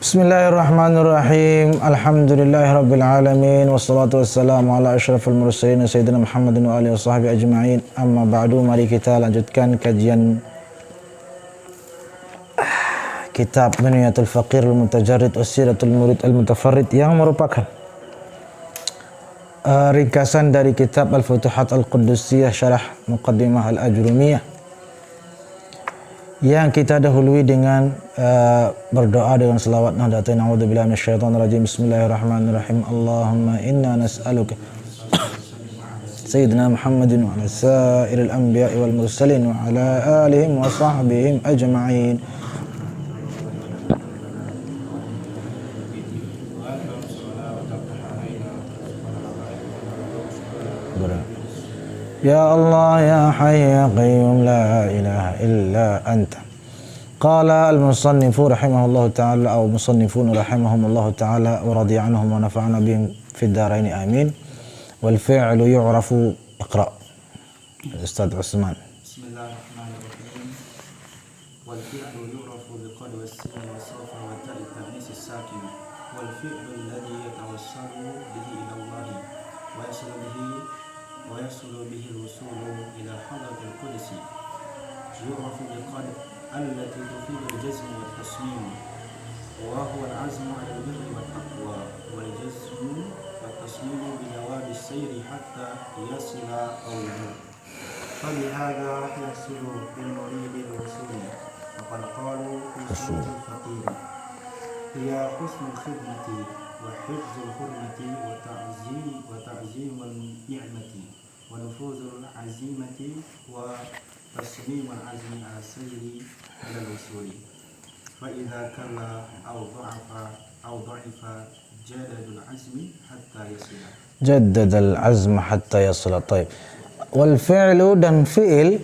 Bismillahirrahmanirrahim. Alhamdulillahirabbil alamin wassalatu wassalamu ala asyrafil mursalin sayyidina Muhammadin wa alihi washabbihi ajma'in. Amma ba'du, mari kita lanjutkan kajian kitab Minyatul Faqir al-Mutajarrid Wasiratul Murid al-Mutafarrid yang merupakan ringkasan dari kitab Al-Futuhat Al-Quddusiyah Syarah Muqaddimah Al-Ajrumiyah yang kita dahului dengan berdoa dengan selawat nahdlatain a'udzubillahi minasyaitonir rajim. Bismillahirrahmanirrahim. Allahumma inna nas'aluka sayyidina Muhammadin wa ala sa'iril anbiya'i wal mursalin wa ala alihim wa sahbihim ajma'in. Ya Allah ya Hayy ya Qayyum la ilaha illa anta. Qala al-musannifu rahimahullahu ta'ala aw musannifun rahimahumullahu ta'ala wa radiya anhum wa nafa'ana bihim fid dharain amin. Wal fi'lu yu'rafu. Iqra. Ustaz Utsman. Bismillahirrahmanirrahim. Wal fi'lu yu'rafu biqad was-sin wa sawfa wa ta'i ta'nis as-sakin. Wal fi'lu alladhi yatawassalu bihi ila Allah wa yasulu bihi al-wusulu ila hadrat al-qudsi. Yu'rafu biqad التي تفيد الجزم والتصميم وهو العزم على البر والتقوى والجزم والتصميم بجواب السير حتى يصل أو يموت فبهذا يحصل بالمريد الوصول وقد قالوا في سورة الفقير هي حسن الخدمة وحفظ الحرمة وتعزيم النعمة ونفوذ العزيمة وتصميم العزم على السير إلى الوصول فإذا كلا أو ضعف جدد العزم حتى يصل. طيب. Wal fi'lu, dan fi'il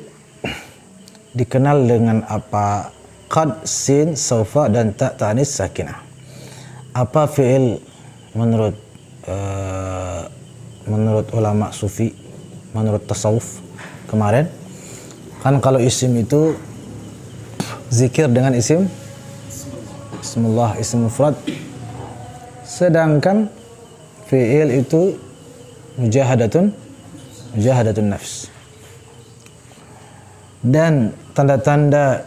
dikenal dengan apa? Qad, sin, sawfa, dan ta ta'nis sakinah. Apa fi'il menurut ulama sufi, menurut tasawuf kemarin? Kan kalau isim itu zikir dengan isim Bismillah, isim mufrad. Sedangkan fi'il itu mujahadatun nafs. Dan tanda-tanda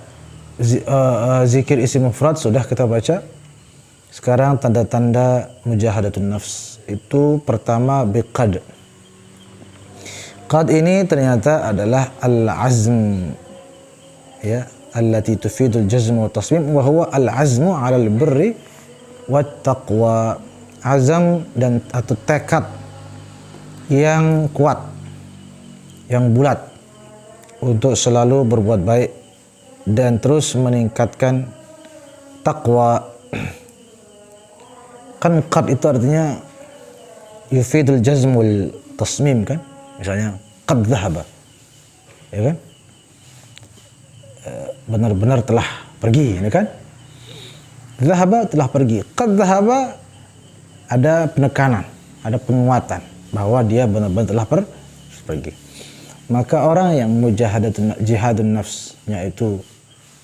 zikir isim mufrad sudah kita baca. Sekarang tanda-tanda mujahadatun nafs itu pertama biqad. Qad ini ternyata adalah al-azm, ya, allati tufidul jazm wa tasmim wa huwa al-azmu 'ala al-birri wat taqwa. Azam dan atau tekad yang kuat, yang bulat untuk selalu berbuat baik dan terus meningkatkan takwa. Kan qad itu artinya yufidul jazm wal tasmim kan? Misalnya qad dhahaba, ya kan? Benar-benar telah pergi, ini kan? Dhahaba telah pergi. Qad dhahaba ada penekanan, ada penguatan bahwa dia benar-benar telah pergi. Maka orang yang jihadun nafsnya itu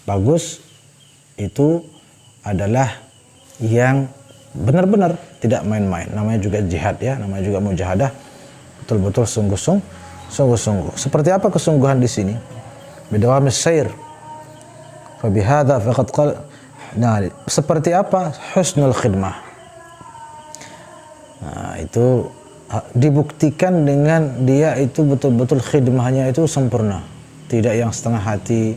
bagus, itu adalah yang benar-benar tidak main-main. Namanya juga jihad, ya, namanya juga mujahadah, betul-betul sungguh-sungguh. Seperti apa kesungguhan di sini? Bidawamis sair. Fa bihadza faqad qala. Nah, seperti apa husnul khidmah? Nah, itu dibuktikan dengan dia itu betul-betul khidmahnya itu sempurna, tidak yang setengah hati,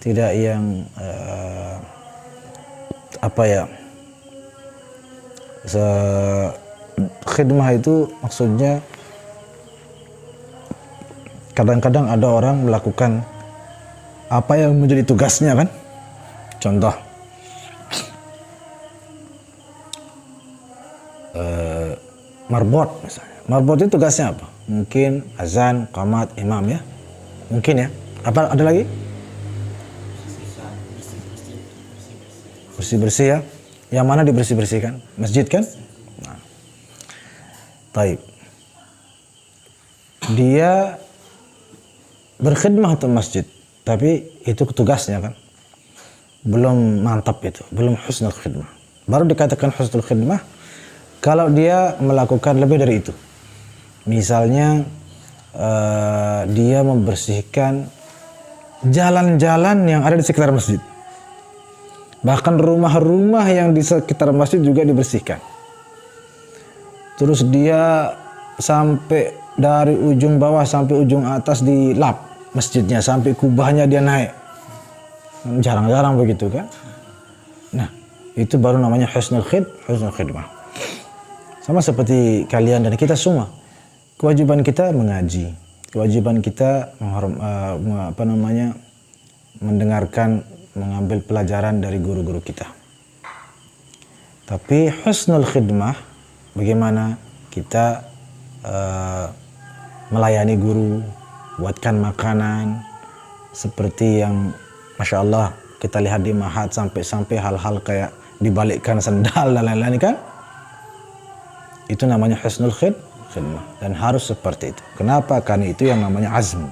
tidak yang khidmah itu maksudnya kadang-kadang ada orang melakukan apa yang menjadi tugasnya kan. Contoh, marbot misalnya. Marbot itu tugasnya apa? Mungkin azan, qamat, imam, ya. Mungkin, ya. Apa ada lagi? Bersih-bersih, ya. Yang mana dibersih-bersihkan? Masjid kan? Nah. Taib. Dia berkhidmah untuk masjid, tapi itu tugasnya kan. Belum mantap itu, belum husnul khidmah. Baru dikatakan husnul khidmah kalau dia melakukan lebih dari itu. Misalnya dia membersihkan jalan-jalan yang ada di sekitar masjid. Bahkan rumah-rumah yang di sekitar masjid juga dibersihkan. Terus dia sampai dari ujung bawah sampai ujung atas dilap masjidnya, sampai kubahnya dia naik. Jarang-jarang begitu kan. Nah, itu baru namanya husnul khidmah. Sama seperti kalian dan kita semua. Kewajiban kita mengaji, kewajiban kita mendengarkan, mengambil pelajaran dari guru-guru kita. Tapi husnul khidmah, bagaimana kita melayani guru, buatkan makanan, seperti yang Masya Allah kita lihat di Mahat sampai hal-hal kayak dibalikkan sendal dan lain-lain kan. Itu namanya husnul khidmah dan harus seperti itu. Kenapa? Karena itu yang namanya azm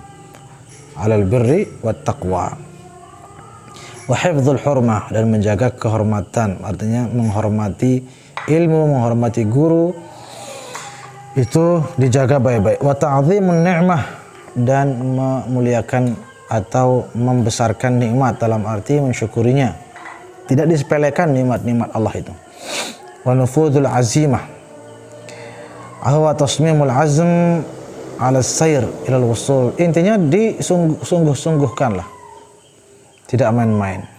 alal birri wat taqwa. Wa hifdzul hurmah, dan menjaga kehormatan, artinya menghormati ilmu, menghormati guru, itu dijaga baik-baik. Wa ta'zimun ni'mah, dan memuliakan atau membesarkan nikmat dalam arti mensyukurinya. Tidak disepelekan nikmat-nikmat Allah itu. Wa nufudul azimah, ahwa tasmimul azm ala sayr ilal wusul. Intinya disungguh-sungguhkanlah, tidak main-main.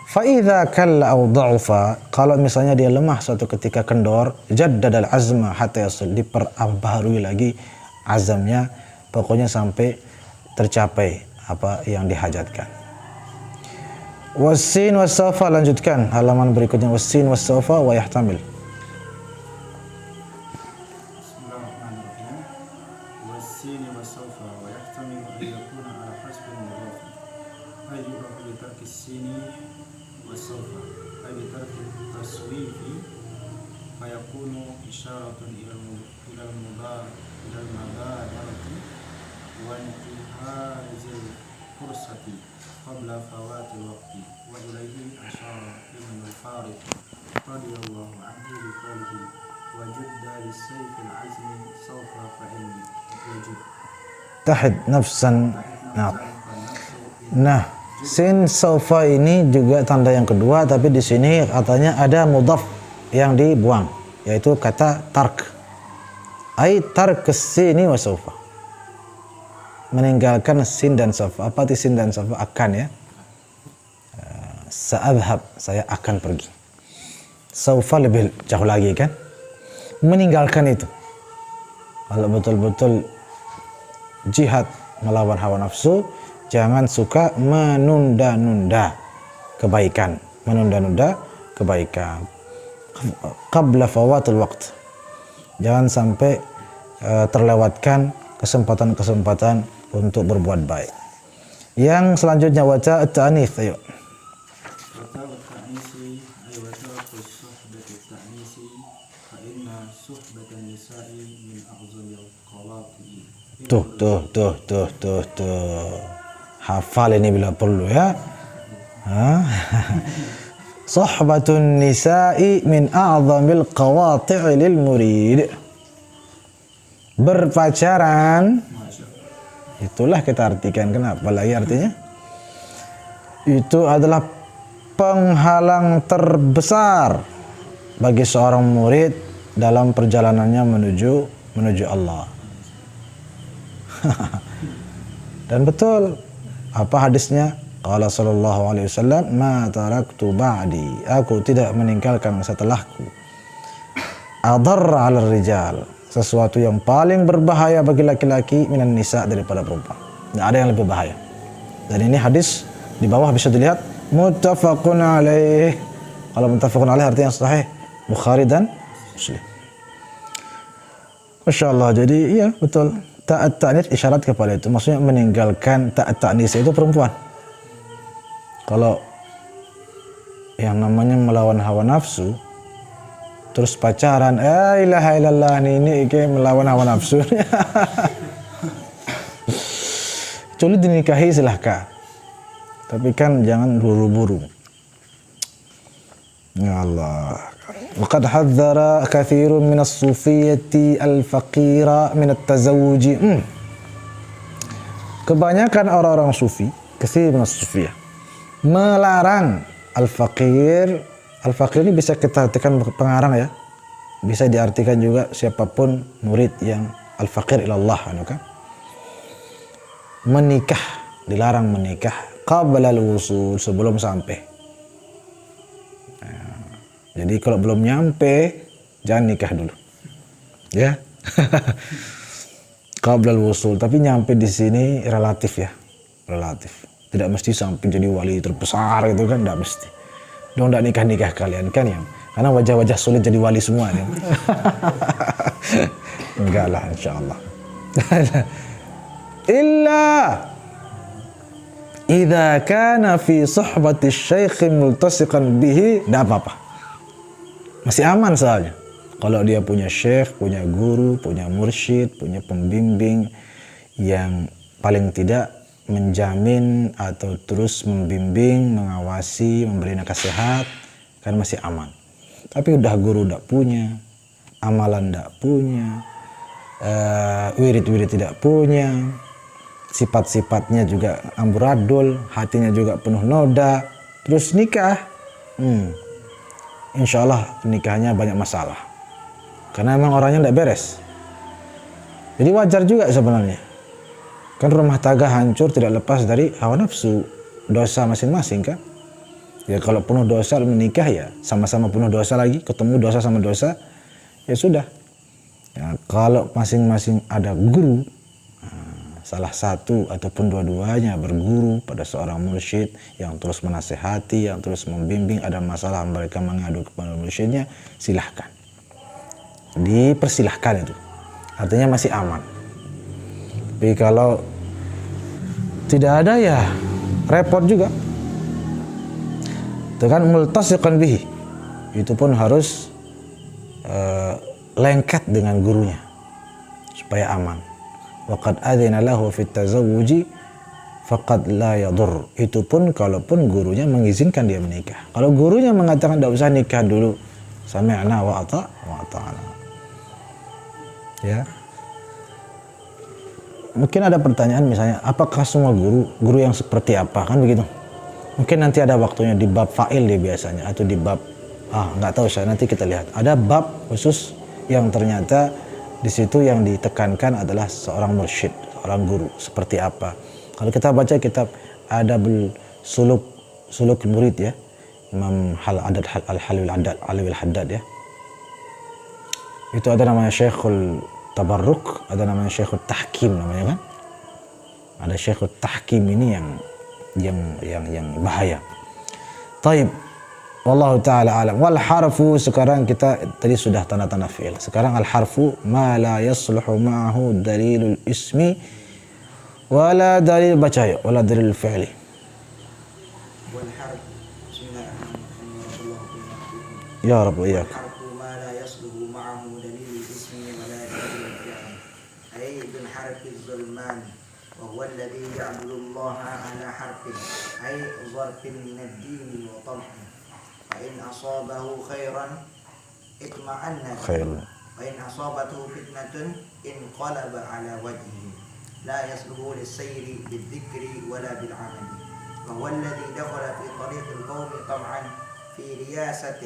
Fa idza kalla aw dha'afa, kalau misalnya dia lemah suatu ketika, kendor, jaddadal azma hatta yasul, diperbaharui lagi azamnya, pokoknya sampai tercapai apa yang dihajatkan. Wasin wasawfa, lanjutkan halaman berikutnya. Wasin wasawfa wa yahtamil. Bismillahirrahmanirrahim. Wasin wasawfa wa yahtamilu an yakuna ala hasbi al-mudhaf. Ay yu'rafu bi tarki as-sini wasawfa ay bi tarki at-taswifi fa yakunu isyaratun ila al-mubadarati wa intihazil fursati qabla fawati waqti wa ilayhi asyara Ibn al-Farid radiyallahu anhu bi qawlihi wa judda lis-sayf al-azmi sawfa fa inni wajud Tahid nafsan. Nah, sin sawfa ini juga tanda yang kedua, tapi di sini katanya ada mudhaf yang dibuang, yaitu kata tark. Ai tark sini wa sawfa, meninggalkan sin dan sawfa. Apa itu sin dan sawfa? Akan, ya. Sa'adhab, saya akan pergi. Sawfa lebih jauh lagi kan, meninggalkan itu. Kalau betul-betul jihad melawan hawa nafsu, jangan suka menunda-nunda kebaikan, qabla fawatul waqt, jangan sampai terlewatkan kesempatan-kesempatan untuk berbuat baik. Yang selanjutnya wata at-ta'nits, ayo. wata at-ta'nisi ay wata suhbati at-ta'nisi fa inna suhbatan nisa'i min a'zamil qawati. Tuh. Hafal ini bila perlu, ya. Suhbatun nisa'i min a'zamil qawati'i lil murid. Berpacaran, itulah kita artikan. Kenapa lagi artinya? Itu adalah penghalang terbesar bagi seorang murid dalam perjalanannya menuju Allah. Dan betul apa hadisnya? Qala sallallahu alaihi wasallam, ma taraktu ba'di, aku tidak meninggalkan setelahku, adarra 'ala rijal, sesuatu yang paling berbahaya bagi laki-laki, minan nisa, daripada perempuan. Tidak ada yang lebih bahaya. Dan ini hadis di bawah bisa dilihat muttafaqun alaih. Kalau muttafaqun alaih artinya sahih, Bukhari dan Muslim. Masya Allah. Jadi iya betul, ta'at ta'nis isyarat kepada itu. Maksudnya meninggalkan ta'at ta'nis itu perempuan. Kalau yang namanya melawan hawa nafsu terus pacaran, ilaha illallah, ini melawan hawa nafsu. Kecuali dinikahi silahkan, tapi kan jangan buru-buru. Ya Allah. Waqad hadzara katsirun min as-sufiyyati al-faqira min at-tazawwuj. Kebanyakan orang-orang sufi, katsir min as-sufiyah, melarang al-faqir. Al-faqir ini bisa kita artikan pengarang ya. Bisa diartikan juga siapapun murid yang al-faqir ilallah, kan? Menikah, dilarang menikah qabla al-wusul, sebelum sampai. Nah, jadi kalau belum nyampe jangan nikah dulu. Ya. Qabla al-wusul, tapi nyampe di sini relatif ya. Relatif. Tidak mesti sampai jadi wali terbesar gitu kan, enggak mesti. Dong enggak nikah-nikah kalian kan yang karena wajah-wajah sulit jadi wali semua nih. Enggak lah insyaallah. Illa idza kana fi suhbati syekh multasiqan bihi, enggak apa-apa. Masih aman soalnya. Kalau dia punya syekh, punya guru, punya mursyid, punya pembimbing yang paling tidak menjamin atau terus membimbing, mengawasi, memberi nasihat, kan masih aman. Tapi udah guru enggak punya, amalan enggak punya, wirid-wirid tidak punya, sifat-sifatnya juga amburadul, hatinya juga penuh noda, terus nikah, insya Allah nikahnya banyak masalah. Karena memang orangnya tidak beres. Jadi wajar juga sebenarnya. Kan rumah tangga hancur tidak lepas dari hawa nafsu, dosa masing-masing kan. Ya kalau penuh dosa menikah ya sama-sama penuh dosa lagi, ketemu dosa sama dosa, ya sudah. Ya, kalau masing-masing ada guru, salah satu ataupun dua-duanya berguru pada seorang mursyid yang terus menasehati, yang terus membimbing, ada masalah mereka mengadu kepada mursyidnya, silahkan. Dipersilahkan itu. Artinya masih aman. Tapi kalau tidak ada ya repot juga. Itu kan multasiqan bihi. Itu pun harus lengket dengan gurunya supaya aman. Waqad adzina lahu fit tazawwuji faqad la yadur. Itu pun kalaupun gurunya mengizinkan dia menikah. Kalau gurunya mengatakan tidak usah nikah dulu, sami'na wa ata'na. Ya. Mungkin ada pertanyaan misalnya, apakah semua guru yang seperti apa, kan begitu? Mungkin nanti ada waktunya di bab fa'il dia biasanya, atau di bab nggak tahu saya, nanti kita lihat. Ada bab khusus yang ternyata di situ yang ditekankan adalah seorang mursyid, seorang guru seperti apa. Kalau kita baca kitab Adabul Suluk Murid ya, Imam Al-Halil Haddad ya. Itu ada namanya Syekhul Tabarruk, ada namanya Syekhul Tahkim namanya kan. Ada Syekhul Tahkim ini yang bahaya. Taib. Wallahu ta'ala alam. Wal harfu, sekarang kita tadi sudah tanda-tanda fi'il. Sekarang al harfu ma la yasluhu ma'ahu dalilul ismi wala dalil, baca ya, wala dalil fi'li. Wal harf, bismillahirrahmanirrahim. Ya Rabb, iyak. الحرف ما لا يصلح معه دليل الاسم ولا دليل الفعل، أي بالحرف الظلمان، وهو الذي يعبد الله على حرف، أي ظرف من الدين وطلحه، فإن أصابه خيرا اطمأن خير. وإن أصابته فتنة انقلب على وجهه، لا يصلح للسير بالذكر ولا بالعمل، وهو الذي دخل في طريق القوم طمعا في رياسة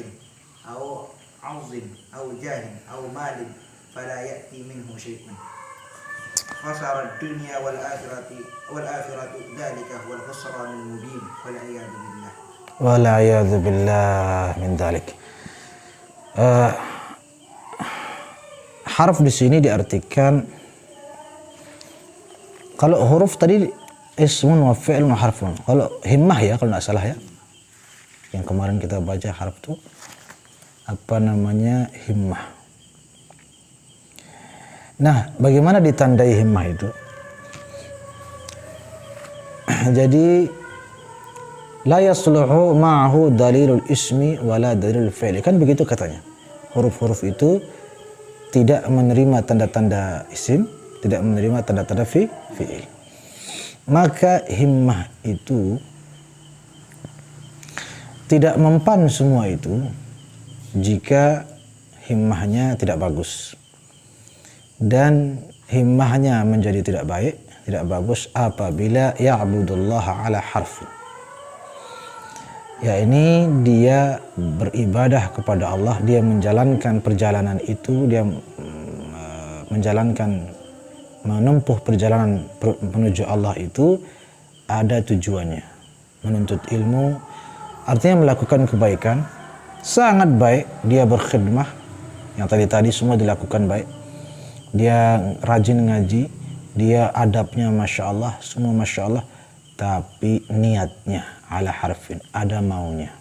أو عرض أو جاه أو مال فلا يأتي منه شيء، خسر الدنيا والآخرة ذلك هو الخسران المبين والعياذ بالله. Wal'iyadzu billah min dzalik. Harf di sini diartikan, kalau huruf tadi ismun wa fi'lun wa harfun. Kalau himmah ya, kalau enggak salah ya, yang kemarin kita baca harf itu apa namanya, himmah. Nah, bagaimana ditandai himmah itu? Jadi la yasluhu ma'ahu dalilul ismi wala dalilul fi'li, kan begitu katanya. Huruf-huruf itu tidak menerima tanda-tanda isim, tidak menerima tanda-tanda fi'il. Maka himmah itu tidak mempan semua itu jika himmahnya tidak bagus. Dan himmahnya menjadi tidak baik, tidak bagus apabila ya'budullaha ala harfin. Ya, ini dia beribadah kepada Allah, dia menjalankan perjalanan itu, dia menempuh perjalanan menuju Allah itu ada tujuannya, menuntut ilmu, artinya melakukan kebaikan, sangat baik, dia berkhidmah, yang tadi semua dilakukan baik, dia rajin ngaji, dia adabnya Masya Allah, semua Masya Allah, tapi niatnya ala harfin, ada maunya.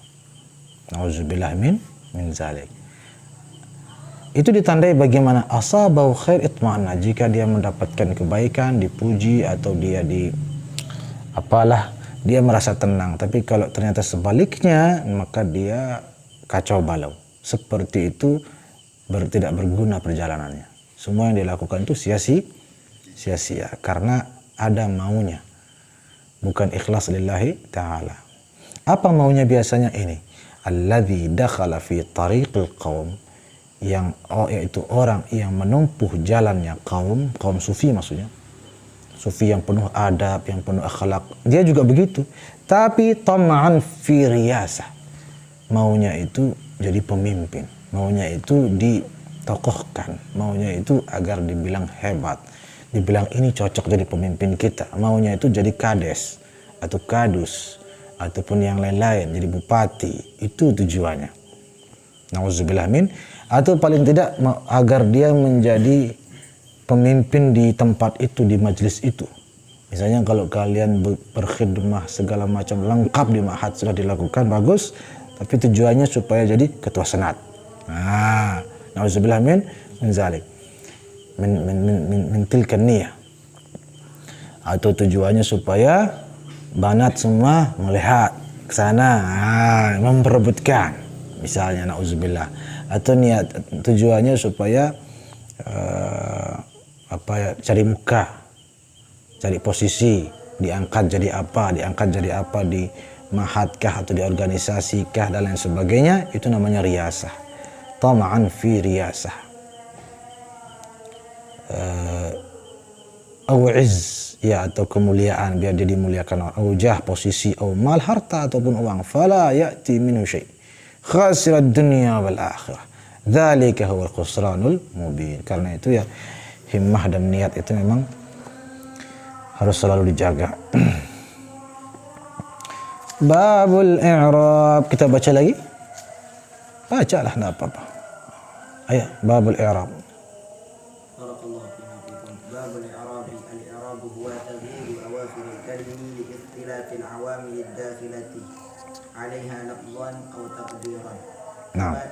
Nauzubillah min zalik. Itu ditandai bagaimana asabau khair itma'anna, jika dia mendapatkan kebaikan, dipuji atau dia dia merasa tenang. Tapi kalau ternyata sebaliknya, maka dia kacau balau. Seperti itu tidak berguna perjalanannya. Semua yang dilakukan itu sia-sia karena ada maunya, bukan ikhlas lillahi ta'ala. Apa maunya biasanya ini? Alladzi dakhala fi tariqil qaum, yaitu orang yang menempuh jalannya kaum sufi, maksudnya sufi yang penuh adab, yang penuh akhlak. Dia juga begitu, tapi tama'an fi riyasah, maunya itu jadi pemimpin, maunya itu ditokohkan, maunya itu agar dibilang hebat, dibilang ini cocok jadi pemimpin kita, maunya itu jadi kades atau kadus ataupun yang lain-lain, jadi bupati. Itu tujuannya. Nauzubillah min, atau paling tidak agar dia menjadi pemimpin di tempat itu, di majelis itu. Misalnya kalau kalian berkhidmah segala macam lengkap di ma'had sudah dilakukan, bagus, tapi tujuannya supaya jadi ketua senat. Nauzubillah min zalik. Min tilkan niyah. Atau tujuannya supaya banat semua melihat ke sana, memperebutkan, misalnya, nauzubillah. Atau niat tujuannya supaya cari muka, cari posisi, diangkat jadi apa di mahadkah atau di organisasikah dan lain sebagainya. Itu namanya riyasah, tama'an fi riyasah. Izz, ya, atau kemuliaan, biar dia dimuliakan orang, jah, posisi, mal, harta ataupun uang. Fala ya'ti minhu syai', khasirad dunya wal akhirah, dzalika huwal khusranul mubin. Karena itu ya, himmah dan niat itu memang harus selalu dijaga. Babul i'rab, kita baca lagi? Bacalah, enggak apa-apa. Ayo, babul i'rab. Barakallahu fiikum. Babul i'rab. Al-i'rab huwa taghyir awakhir al-kalimi li ikhtilaf al-awamil ad-dakhilati 'alayha lafzan aw taqdiran. كما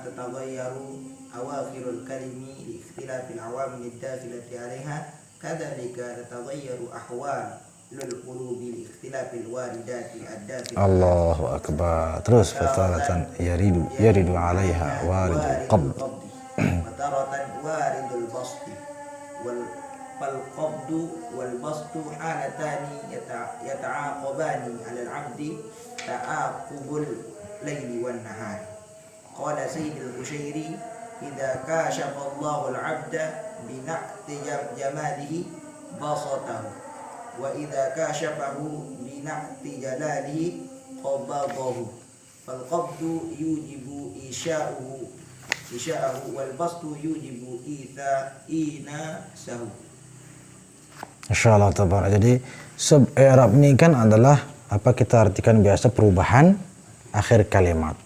تتغير أواخر الكلم لاختلاف العوامل الداخلة عليها كذلك تتغير أحوال للقلوب لاختلاف الواردات الداخلة. الله أكبر. terus فترة يرد عليها وارد القبض وتارة وارد البسط فالقبض والبسط حالتان يتعاقبان على العبد تعاقب الليل والنهار. قال سيد البشيري إذا كاشف الله العبد بنعت جماله بسطه وإذا كاشفه بنعت جلاله قبضه. فالقبض يوجب إيشاءه والبسط يوجب إيناسه. Insyaallah tabarak. Jadi i'rab ini kan adalah apa kita artikan biasa perubahan akhir kalimat.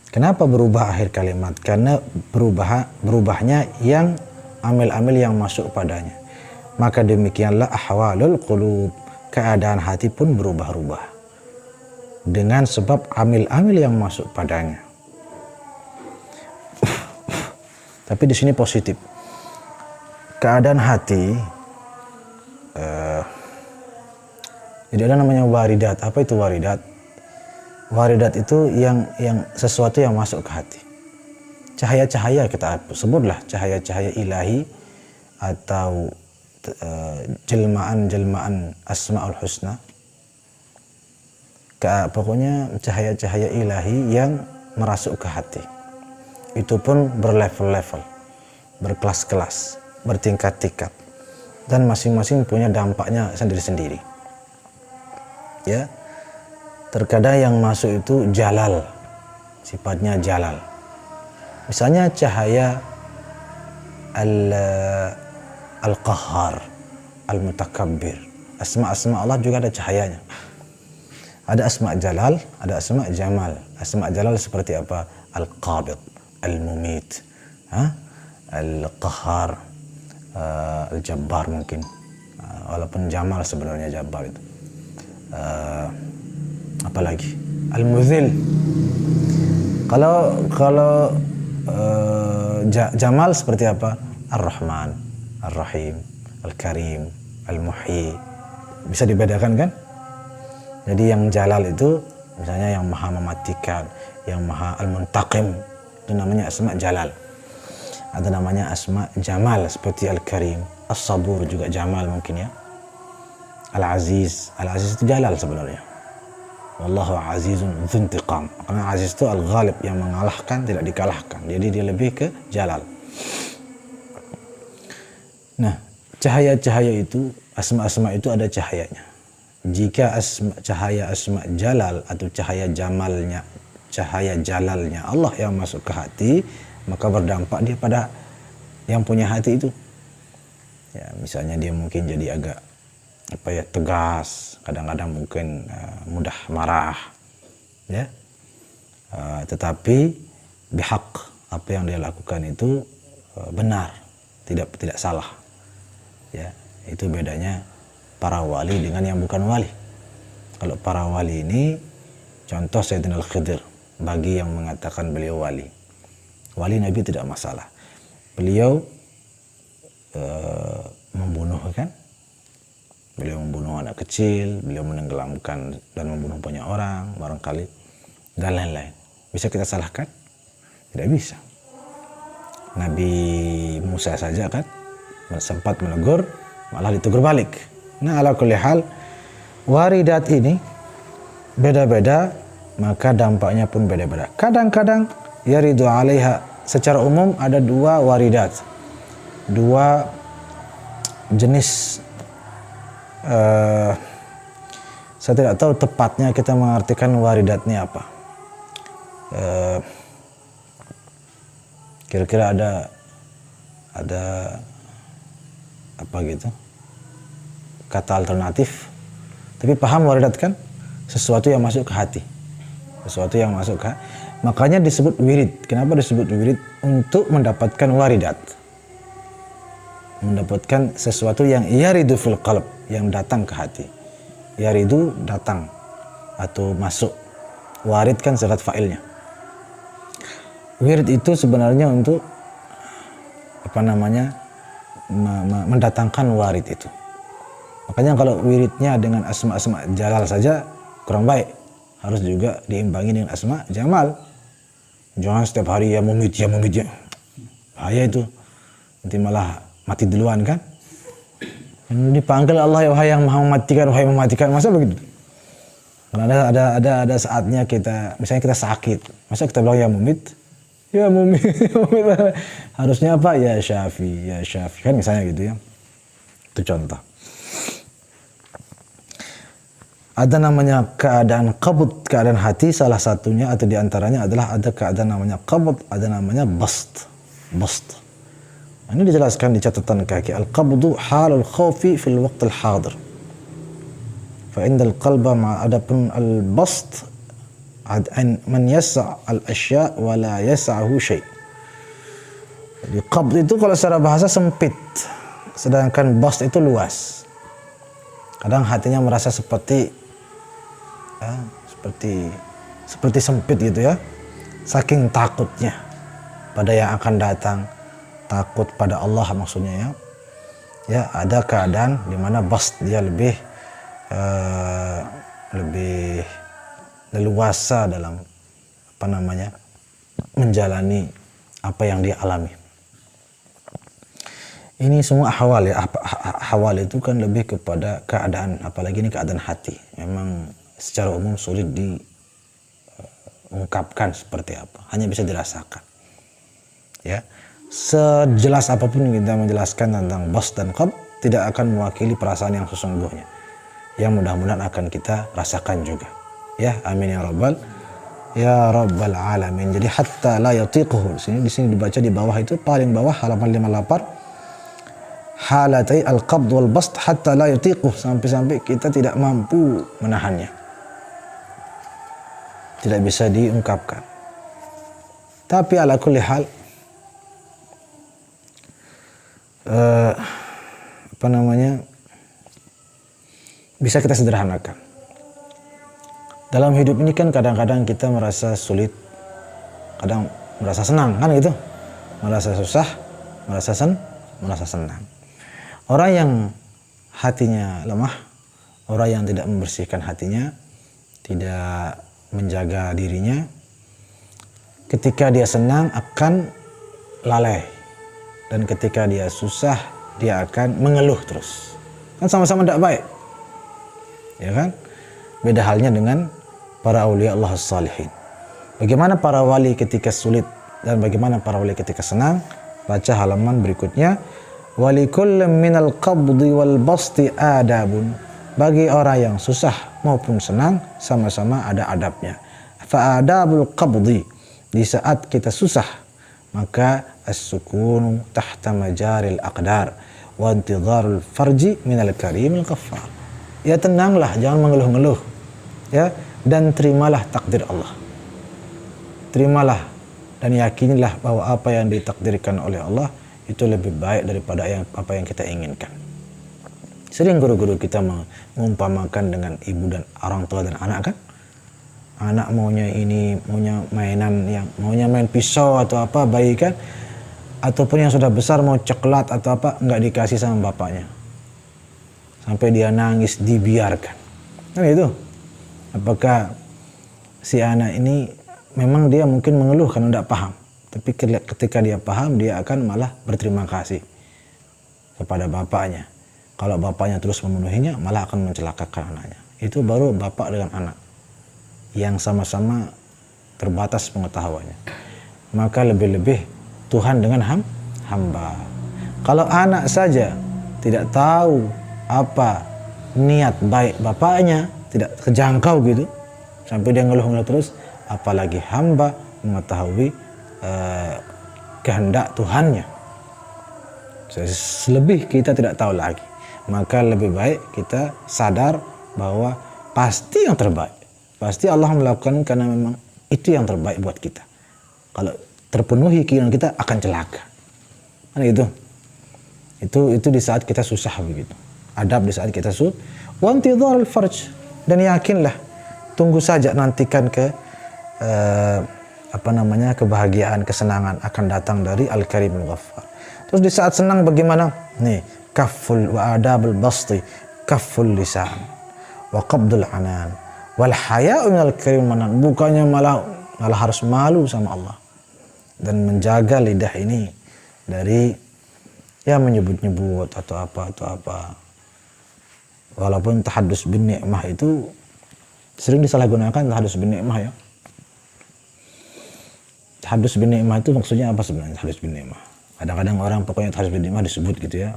Kenapa berubah akhir kalimat? Karena berubahnya yang amil-amil yang masuk padanya. Maka demikianlah ahwalul qulub, keadaan hati pun berubah-ubah dengan sebab amil-amil yang masuk padanya. Tapi di sini positif. Keadaan hati, jadi ada namanya waridat. Apa itu waridat? Waridat itu yang sesuatu yang masuk ke hati. Cahaya-cahaya, kita sebutlah cahaya-cahaya ilahi atau jelmaan-jelmaan Asmaul Husna. Pokoknya cahaya-cahaya ilahi yang merasuk ke hati. Itu pun berlevel-level, berkelas-kelas, bertingkat-tingkat, dan masing-masing punya dampaknya sendiri-sendiri. Ya, terkadang yang masuk itu jalal, sifatnya jalal. Misalnya cahaya al-qahhar, al-mutakabbir. Asma-asma Allah juga ada cahayanya. Ada asma jalal, ada asma jamal. Asma jalal seperti apa? Al-qabid, al-mumit, al-qahhar, al-jabbar mungkin. Walaupun jamal sebenarnya jabbar itu. Apalagi al-muzil. Kalau jamal seperti apa? Ar-Rahman, Ar-Rahim, Al-Karim, Al-Muhyi. Bisa dibedakan kan? Jadi yang jalal itu misalnya yang maha mematikan, yang maha al-muntaqim, itu namanya asma jalal. Ada namanya asma jamal seperti Al-Karim, As-Sabur juga jamal mungkin ya. Al-Aziz, Al-Aziz itu jalal sebenarnya. Wallahu azizun dzuntiqam. Karena aziz itu al-ghalib, yang mengalahkan, tidak dikalahkan. Jadi dia lebih ke jalal. Nah, cahaya-cahaya itu, asma-asma itu ada cahayanya. Jika cahaya asma jalal atau cahaya jamalnya, cahaya jalalnya Allah yang masuk ke hati, maka berdampak dia pada yang punya hati itu. Ya, misalnya dia mungkin jadi agak tegas, kadang-kadang mungkin mudah marah, ya. Tetapi bihaq, apa yang dia lakukan itu benar, tidak salah. Ya, itu bedanya para wali dengan yang bukan wali. Kalau para wali ini, contoh Sayyidina Al-Khidir, bagi yang mengatakan beliau wali. Wali Nabi tidak masalah. Beliau membunuh kan? Beliau membunuh anak kecil, beliau menenggelamkan dan membunuh banyak orang, barangkali, dan lain-lain. Bisa kita salahkan? Tidak bisa. Nabi Musa saja kan sempat menegur, malah ditegur balik. Nah, ala kulli hal, waridat ini beda-beda, maka dampaknya pun beda-beda. Kadang-kadang yaridu alaiha, secara umum ada dua waridat, dua jenis. Saya tidak tahu tepatnya kita mengartikan waridat ini apa. Kira-kira ada apa gitu, kata alternatif. Tapi paham waridat kan? Sesuatu yang masuk ke hati. Sesuatu yang masuk ke, makanya disebut wirid. Kenapa disebut wirid? Untuk mendapatkan waridat, mendapatkan sesuatu yang yaridu fil qalb, yang datang ke hati. Yaridu datang atau masuk. Warid kan sigat fa'ilnya. Wirid itu sebenarnya untuk mendatangkan warid itu. Makanya kalau wiridnya dengan asma-asma jalal saja kurang baik. Harus juga diimbangi dengan asma jamal. Jangan setiap hari ya mumit ya. Bahaya itu. Nanti malah mati duluan kan? Dipanggil Allah, ya wahai yang maha mematikan, masa begitu? Karena ada saatnya misalnya kita sakit, masa kita bilang ya mumit. Harusnya apa? Ya syafi kan, misalnya gitu ya. Itu contoh. Ada namanya keadaan qabd, keadaan hati, salah satunya atau diantaranya adalah ada keadaan namanya qabd, ada namanya bast. Ini dijelaskan di catatan kaki. Al-qabdu halul khawfi fil waqtil hadir. Fa indal qalba adapun al-bast man yasa' al-asya' wa la yasa'hu syai'. Jadi qabd itu kalau secara bahasa sempit, sedangkan bast itu luas. Kadang hatinya merasa seperti sempit gitu ya, saking takutnya pada yang akan datang, takut pada Allah maksudnya ya. Ada keadaan di mana bast dia lebih leluasa dalam menjalani apa yang dia alami. Ini semua ahwal ya. Ahwal itu kan lebih kepada keadaan, apalagi ini keadaan hati. Memang secara umum sulit mengungkapkan seperti apa, hanya bisa dirasakan. Ya, sejelas apapun kita menjelaskan tentang bast dan qabd, tidak akan mewakili perasaan yang sesungguhnya, yang mudah-mudahan akan kita rasakan juga. Ya, amin ya rabbal alamin. Jadi hatta la yatiquhu, di sini dibaca di bawah itu, paling bawah halaman 58, halatai al-qabd wal bast hatta la yatiquhu, sampai-sampai kita tidak mampu menahannya, tidak bisa diungkapkan. Tapi ala kulli hal, bisa kita sederhanakan. Dalam hidup ini kan kadang-kadang kita merasa sulit, kadang merasa senang, kan gitu, merasa susah, merasa senang. Orang yang hatinya lemah, orang yang tidak membersihkan hatinya, tidak menjaga dirinya, ketika dia senang akan lalai, dan ketika dia susah dia akan mengeluh terus. Kan sama-sama tidak baik, ya kan? Beda halnya dengan para awliya Allah as-salihin. Bagaimana para wali ketika sulit dan bagaimana para wali ketika senang? Baca halaman berikutnya. Walikullin minal qabdi wal basti adabun. Bagi orang yang susah maupun senang sama-sama ada adabnya. Fa'adabul qabdi, di saat kita susah maka as-sukunu tahta majaril aqdar wa intidharul farji minal karimil ghaffar. Ya, tenanglah, jangan mengeluh-ngeluh, ya, dan terimalah takdir Allah. Terimalah dan yakinilah bahwa apa yang ditakdirkan oleh Allah itu lebih baik daripada apa yang kita inginkan. Sering guru-guru kita mengumpamakan dengan ibu dan orang tua dan anak, kan? Anak maunya ini, maunya mainan, maunya main pisau atau apa, bayi kan, ataupun yang sudah besar mau coklat atau apa, nggak dikasih sama bapaknya, sampai dia nangis, dibiarkan. Kan itu. Apakah si anak ini memang dia mungkin mengeluh karena tidak paham, tapi ketika dia paham dia akan malah berterima kasih kepada bapaknya. Kalau bapaknya terus memenuhinya malah akan mencelakakan anaknya. Itu baru bapak dengan anak yang sama-sama terbatas pengetahuannya. Maka lebih-lebih Tuhan dengan hamba. Kalau anak saja tidak tahu apa niat baik bapaknya, tidak kejangkau gitu, sampai dia ngeluh-ngeluh terus, apalagi hamba mengetahui kehendak Tuhannya. Selebih kita tidak tahu lagi. Maka lebih baik kita sadar bahwa pasti yang terbaik, pasti Allah melakukan karena memang itu yang terbaik buat kita. Kalau terpenuhi keinginan kita akan celaka. Kan itu di saat kita susah begitu. Adab di saat kita susah. Wa intidharul farj, dan yakinlah, tunggu saja, nantikan kebahagiaan, kesenangan akan datang dari Al-Karimul Ghaffar. Terus di saat senang bagaimana? Nih, kafful wa adabul basti, kafful lisan wa qabdul anan wal haya'u minal karim manan. Bukannya malah harus malu sama Allah dan menjaga lidah ini dari menyebut-nyebut atau apa. Walaupun tahadus bin ni'mah itu sering disalahgunakan, tahadus bin ni'mah, ya. Tahadus bin ni'mah itu maksudnya apa sebenarnya? Tahadus bin ni'mah, kadang-kadang orang pokoknya tahadus bin ni'mah disebut gitu, ya,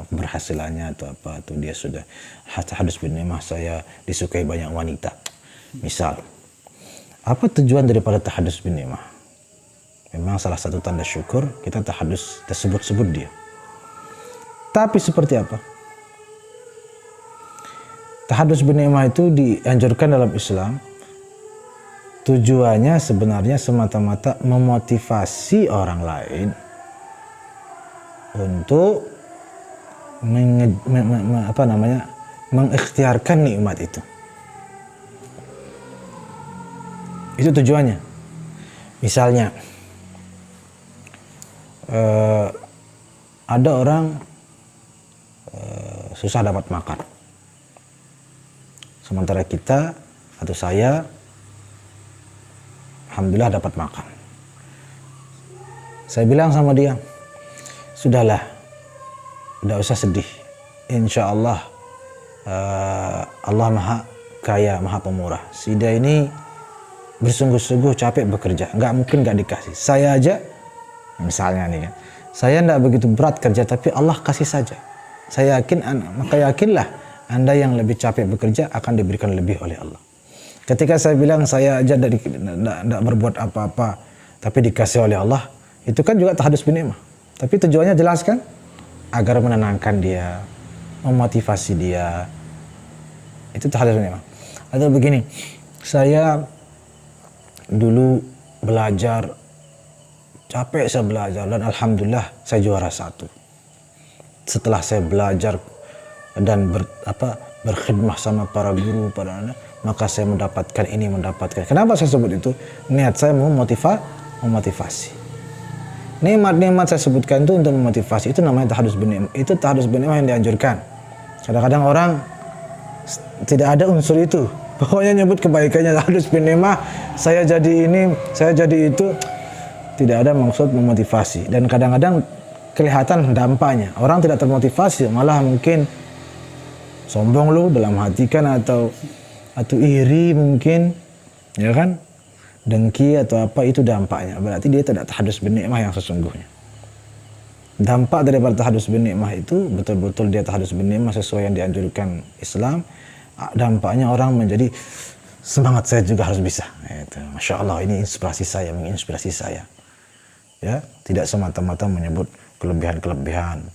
keberhasilannya atau apa, atau dia sudah tahadus bin ni'mah, saya disukai banyak wanita misal. Apa tujuan daripada tahadus bin ni'mah? Memang salah satu tanda syukur kita tahadus, tersebut-sebut dia. Tapi seperti apa? Tahadus bin ni'mah itu dianjurkan dalam Islam. Tujuannya sebenarnya semata-mata memotivasi orang lain untuk mengikhtiarkan nikmat itu. Itu tujuannya. Misalnya ada orang susah dapat makan, sementara kita atau saya alhamdulillah dapat makan. Saya bilang sama dia, sudahlah, tidak usah sedih, insya Allah Allah maha kaya, maha pemurah. Si dia ini bersungguh-sungguh capek bekerja, nggak mungkin nggak dikasih. Saya aja, misalnya nih kan, saya nggak begitu berat kerja, tapi Allah kasih saja. Saya yakin, maka yakinlah Anda yang lebih capek bekerja akan diberikan lebih oleh Allah. Ketika saya bilang saya aja tidak berbuat apa-apa, tapi dikasih oleh Allah, itu kan juga tahadus bin ni'mah. Tapi tujuannya jelas kan? Agar menenangkan dia, memotivasi dia. Itu tahadus bin ni'mah. Atau begini, saya dulu belajar, capek saya belajar, dan alhamdulillah saya juara 1. Setelah saya belajar dan berkhidmah sama para guru, para anak, maka saya mendapatkan ini, mendapatkan. Kenapa saya sebut itu? Niat saya mau memotivasi. Nikmat-nikmat saya sebutkan itu untuk memotivasi. Itu namanya tahadus bin ni'mah. Itu tahadus bin ni'mah yang dianjurkan. Kadang-kadang orang tidak ada unsur itu. Pokoknya nyebut kebaikannya tahadus bin ni'mah, saya jadi ini, saya jadi itu. Tidak ada maksud memotivasi. Dan kadang-kadang kelihatan dampaknya. Orang tidak termotivasi, malah mungkin sombong lu dalam hati kan, atau iri mungkin, ya kan, dengki atau apa, itu dampaknya. Berarti dia tidak tahadus bin ni'mah yang sesungguhnya. Dampak daripada tahadus bin ni'mah itu betul-betul dia tahadus bin ni'mah sesuai yang dianjurkan Islam. Dampaknya orang menjadi semangat, saya juga harus bisa. Itu, Masya Allah, ini inspirasi saya, menginspirasi saya. Ya, tidak semata-mata menyebut kelebihan-kelebihan.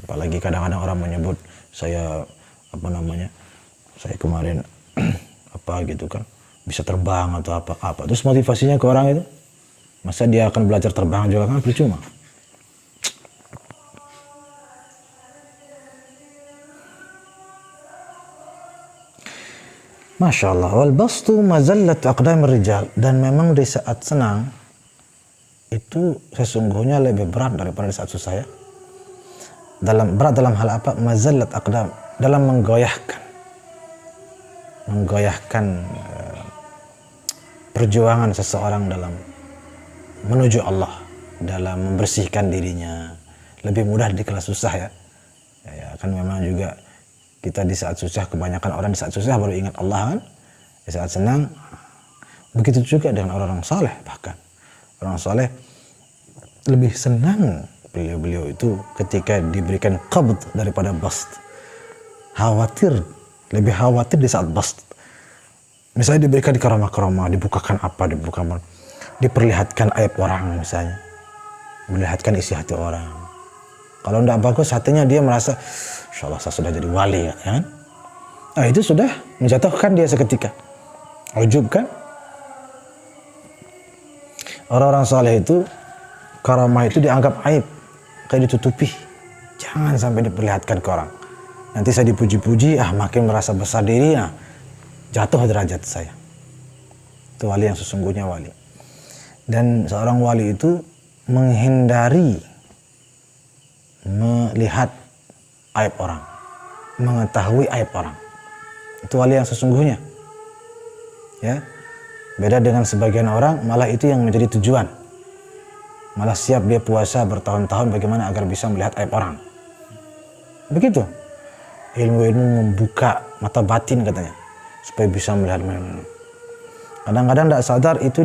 Apalagi kadang-kadang orang menyebut saya saya kemarin apa gitu kan, bisa terbang atau apa. Terus motivasinya ke orang itu, masa dia akan belajar terbang juga kan percuma. Masya Allah. Wal bastu mazallat aqdamir rijal. Dan memang di saat senang itu sesungguhnya lebih berat daripada di saat susah ya. Berat dalam hal apa? Mazallat aqdam, dalam menggoyahkan perjuangan seseorang dalam menuju Allah, dalam membersihkan dirinya. Lebih mudah di kelas susah ya. Ya kan memang juga kita di saat susah, kebanyakan orang di saat susah baru ingat Allah kan. Di saat senang, begitu juga dengan orang-orang saleh. Bahkan orang saleh lebih senang beliau itu ketika diberikan qabd daripada bast. Lebih khawatir di saat bast. Misalnya diberikan karamah-karamah, dibukakan diperlihatkan aib orang misalnya, melihatkan isi hati orang. Kalau tidak bagus hatinya, dia merasa Insya Allah saya sudah jadi wali ya kan? Nah itu sudah menjatuhkan dia seketika. Ujub kan? Orang-orang saleh itu karamah itu dianggap aib, kayak ditutupi. Jangan sampai diperlihatkan ke orang. Nanti saya dipuji-puji, makin merasa besar diri, jatuh derajat saya. Itu wali yang sesungguhnya wali. Dan seorang wali itu menghindari melihat aib orang, mengetahui aib orang. Itu wali yang sesungguhnya. Ya. Beda dengan sebagian orang, malah itu yang menjadi tujuan. Malah siap dia puasa bertahun-tahun bagaimana agar bisa melihat aib orang. Begitu. Ilmu-ilmu membuka mata batin katanya, supaya bisa melihat. Kadang-kadang tidak sadar itu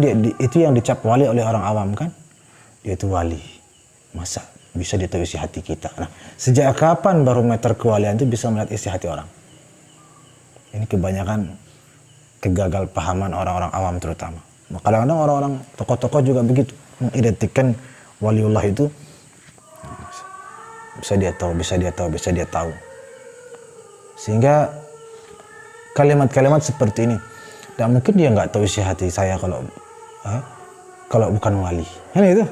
yang dicap wali oleh orang awam kan. Dia itu wali. Masa bisa dia tahu isi hati kita. Nah, sejak kapan barometer kewalian itu bisa melihat isi hati orang? Ini kebanyakan kegagal pahaman orang-orang awam terutama. Kadang-kadang orang-orang tokoh-tokoh juga begitu, mengidentikan waliullah itu bisa dia tahu. Sehingga kalimat-kalimat seperti ini, tidak mungkin dia nggak tahu isi hati saya kalau bukan wali. Kan itu?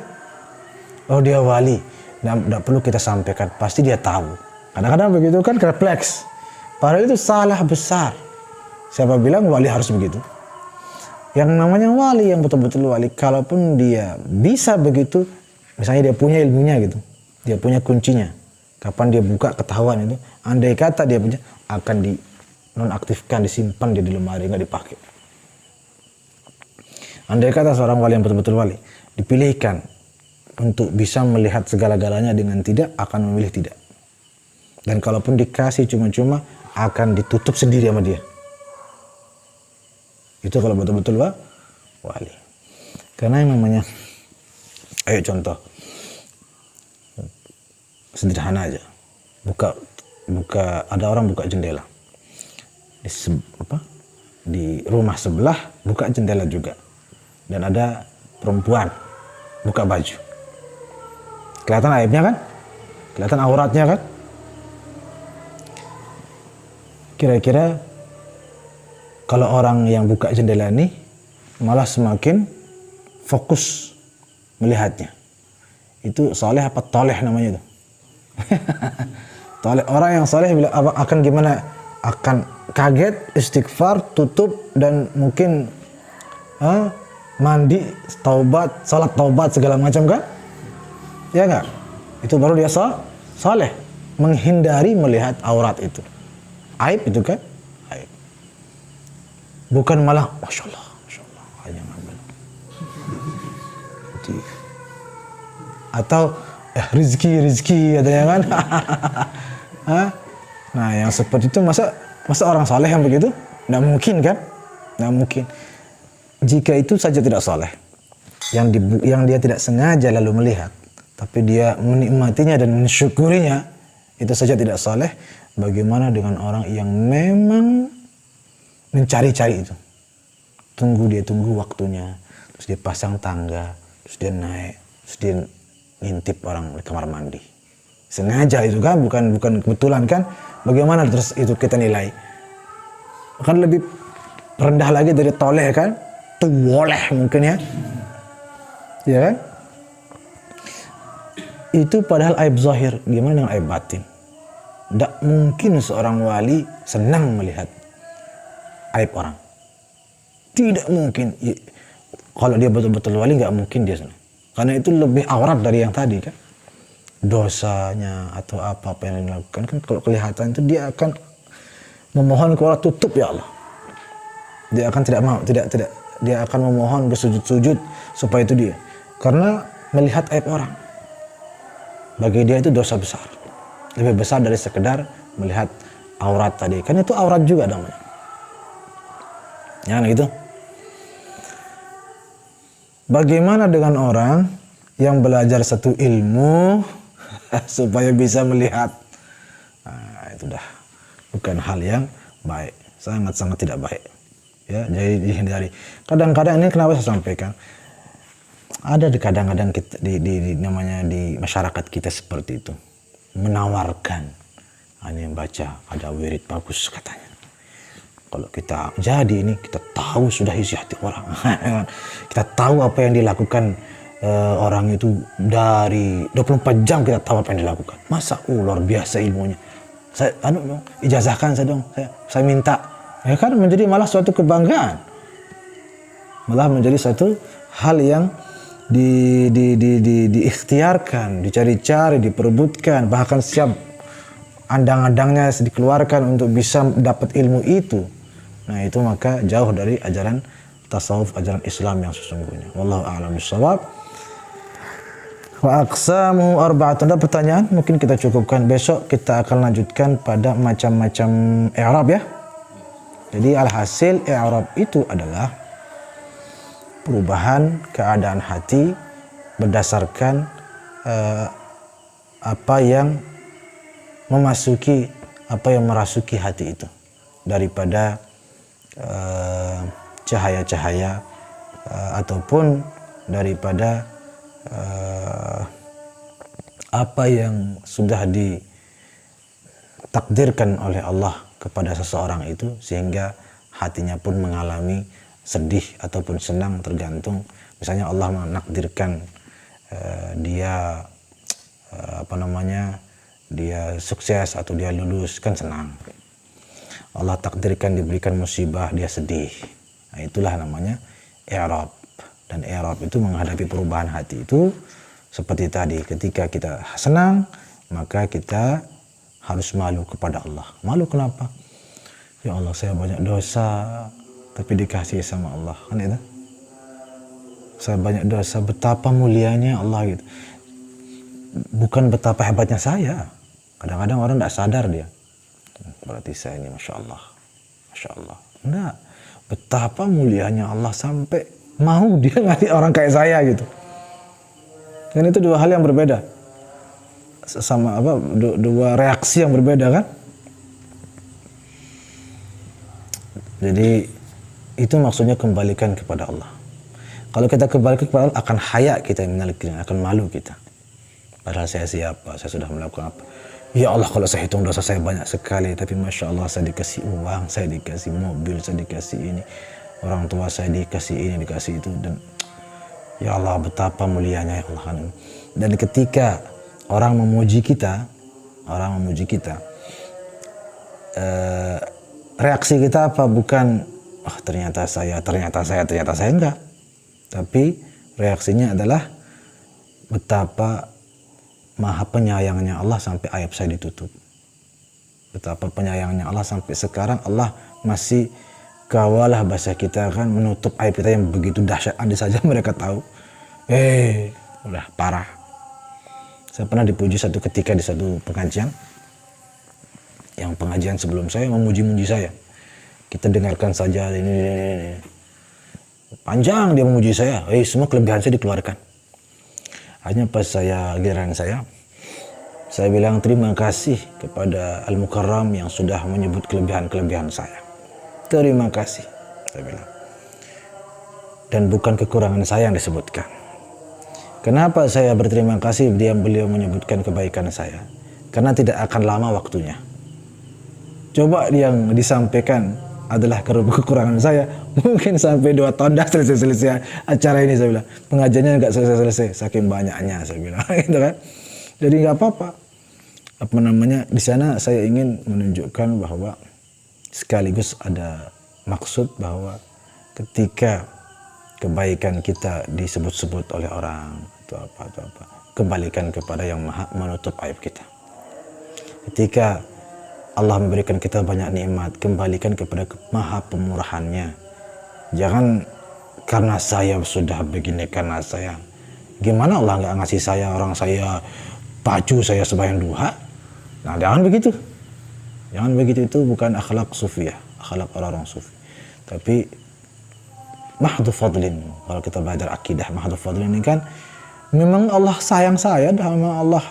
Oh dia wali. Tidak perlu kita sampaikan, pasti dia tahu. Kadang-kadang begitu kan, refleks. Padahal itu salah besar. Siapa bilang wali harus begitu? Yang namanya wali, yang betul-betul wali, kalaupun dia bisa begitu, misalnya dia punya ilmunya gitu, dia punya kuncinya, kapan dia buka ketahuan itu, andai kata dia punya, akan dinonaktifkan, disimpan di lemari, nggak dipakai. Andai kata seorang wali yang betul-betul wali, dipilihkan untuk bisa melihat segala-galanya dengan tidak, akan memilih tidak. Dan kalaupun dikasih cuma-cuma, akan ditutup sendiri sama dia. Itu kalau betul-betul wali. Karena yang namanya, ayo contoh sederhana aja, buka ada orang buka jendela di rumah sebelah, buka jendela juga, dan ada perempuan buka baju, kelihatan aibnya kan, kelihatan auratnya kan. Kira-kira kalau orang yang buka jendela ini malah semakin fokus melihatnya, itu soleh apa toleh namanya itu? Toleh. Orang yang soleh akan gimana? Akan kaget, istighfar, tutup, dan mungkin mandi, taubat, salat taubat segala macam kan? Ya enggak? Itu baru dia soleh, menghindari melihat aurat itu. Aib itu kan? Aib. Bukan malah masya Allah hanya ngambil. Atau rizki adanya kan? Nah, yang seperti itu masa orang saleh yang begitu? Nggak mungkin kan? Nggak mungkin. Jika itu saja tidak saleh, yang dia tidak sengaja lalu melihat, tapi dia menikmatinya dan mensyukurinya, itu saja tidak saleh. Bagaimana dengan orang yang memang mencari-cari itu? Dia tunggu waktunya, terus dia pasang tangga, terus dia naik, terus dia ngintip orang di kamar mandi. Sengaja itu kan, bukan kebetulan kan? Bagaimana terus itu kita nilai? Kan lebih rendah lagi dari toleh kan? Tuwoleh mungkin ya. Ya kan? Itu padahal aib zahir. Gimana dengan aib batin? Tidak mungkin seorang wali senang melihat aib orang. Tidak mungkin. Kalau dia betul-betul wali nggak mungkin dia senang. Karena itu lebih aurat dari yang tadi kan. Dosanya atau apa yang dilakukan kan, kalau kelihatan itu dia akan memohon kepada Allah, tutup ya Allah. Dia akan tidak dia akan memohon bersujud-sujud supaya itu dia. Karena melihat aib orang, bagi dia itu dosa besar. Lebih besar dari sekedar melihat aurat tadi. Kan itu aurat juga namanya. Ya gitu. Bagaimana dengan orang yang belajar satu ilmu supaya bisa melihat? Nah, itu dah bukan hal yang baik, sangat-sangat tidak baik. Ya, jadi dihindari. Kadang-kadang ini kenapa saya sampaikan? Ada kadang-kadang kita di masyarakat kita seperti itu, menawarkan, ini yang baca ada wirid bagus katanya. Kalau kita jadi ini, kita tahu sudah isi hati orang. Kita tahu apa yang dilakukan orang itu dari 24 jam, kita tahu apa yang dilakukan. Masa luar biasa ilmunya. Saya ijazahkan saya dong, saya minta. Ya kan menjadi malah suatu kebanggaan. Malah menjadi suatu hal yang diikhtiarkan, dicari-cari, diperebutkan, bahkan siap andang-andangnya dikeluarkan untuk bisa dapat ilmu itu. Nah, itu maka jauh dari ajaran tasawuf, ajaran Islam yang sesungguhnya. Wallahu a'lam bishawab. Wa aqsamu arba'atun. Ada pertanyaan? Mungkin kita cukupkan. Besok kita akan lanjutkan pada macam-macam i'rab ya. Jadi alhasil i'rab itu adalah perubahan keadaan hati berdasarkan apa yang merasuki hati itu, daripada cahaya-cahaya ataupun daripada apa yang sudah ditakdirkan oleh Allah kepada seseorang itu, sehingga hatinya pun mengalami sedih ataupun senang, tergantung. Misalnya Allah menakdirkan dia dia sukses atau dia lulus, kan senang. Allah takdirkan diberikan musibah, dia sedih. Nah, itulah namanya i'rab. Dan i'rab itu menghadapi perubahan hati itu seperti tadi, ketika kita senang maka kita harus malu kepada Allah. Malu kenapa? Ya Allah, saya banyak dosa tapi dikasihi sama Allah, kan itu? Saya banyak dosa, betapa mulianya Allah gitu. Bukan betapa hebatnya saya. Kadang-kadang orang tidak sadar dia. Berarti saya ini Masya Allah. Masya Allah. Enggak. Betapa mulianya Allah sampai mau dia ngasih orang kayak saya gitu. Dan itu dua hal yang berbeda, sama apa, dua reaksi yang berbeda kan. Jadi itu maksudnya kembalikan kepada Allah. Kalau kita kembali kepada Allah, akan haya kita, akan malu kita. Padahal saya siapa, saya sudah melakukan apa. Ya Allah, kalau saya hitung dosa saya banyak sekali, tapi Masya Allah saya dikasih uang, saya dikasih mobil, saya dikasih ini, orang tua saya dikasih ini, dikasih itu. Dan ya Allah, betapa mulianya ya Allah. Dan ketika orang memuji kita, reaksi kita apa? Bukan ternyata saya enggak. Tapi reaksinya adalah betapa maha penyayangnya Allah sampai aib saya ditutup. Betapa penyayangnya Allah sampai sekarang Allah masih kawalah, bahasa kita kan, menutup aib kita yang begitu dahsyat. Andai saja mereka tahu, udah parah. Saya pernah dipuji satu ketika di satu pengajian, yang pengajian sebelum saya memuji-muji saya. Kita dengarkan saja, ini. Panjang dia memuji saya, semua kelebihan saya dikeluarkan. Hanya pas giliran saya bilang terima kasih kepada Al-Mukarram yang sudah menyebut kelebihan-kelebihan saya. Terima kasih, saya bilang. Dan bukan kekurangan saya yang disebutkan. Kenapa saya berterima kasih beliau menyebutkan kebaikan saya? Karena tidak akan lama waktunya. Coba yang disampaikan adalah kekurangan saya, mungkin sampai 2 tahun dah selesai acara ini, saya bilang. Pengajiannya nggak selesai, saking banyaknya, saya bilang. Gitu kan. Jadi nggak apa-apa. Di sana saya ingin menunjukkan bahwa sekaligus ada maksud bahwa ketika kebaikan kita disebut-sebut oleh orang atau apa, kembalikan kepada yang maha menutup aib kita. Ketika Allah memberikan kita banyak nikmat, kembalikan kepada maha pemurahannya. Jangan karena saya sudah begini, karena saya. Gimana Allah nggak ngasih saya, orang saya pacu, saya sembahyang duha? Nah, jangan begitu. Jangan begitu, itu bukan akhlak sufiyah, akhlak orang-orang sufi. Tapi mahdhu fadlin, kalau kita belajar akidah, mahdhu fadlin ini kan memang Allah sayang saya, memang Allah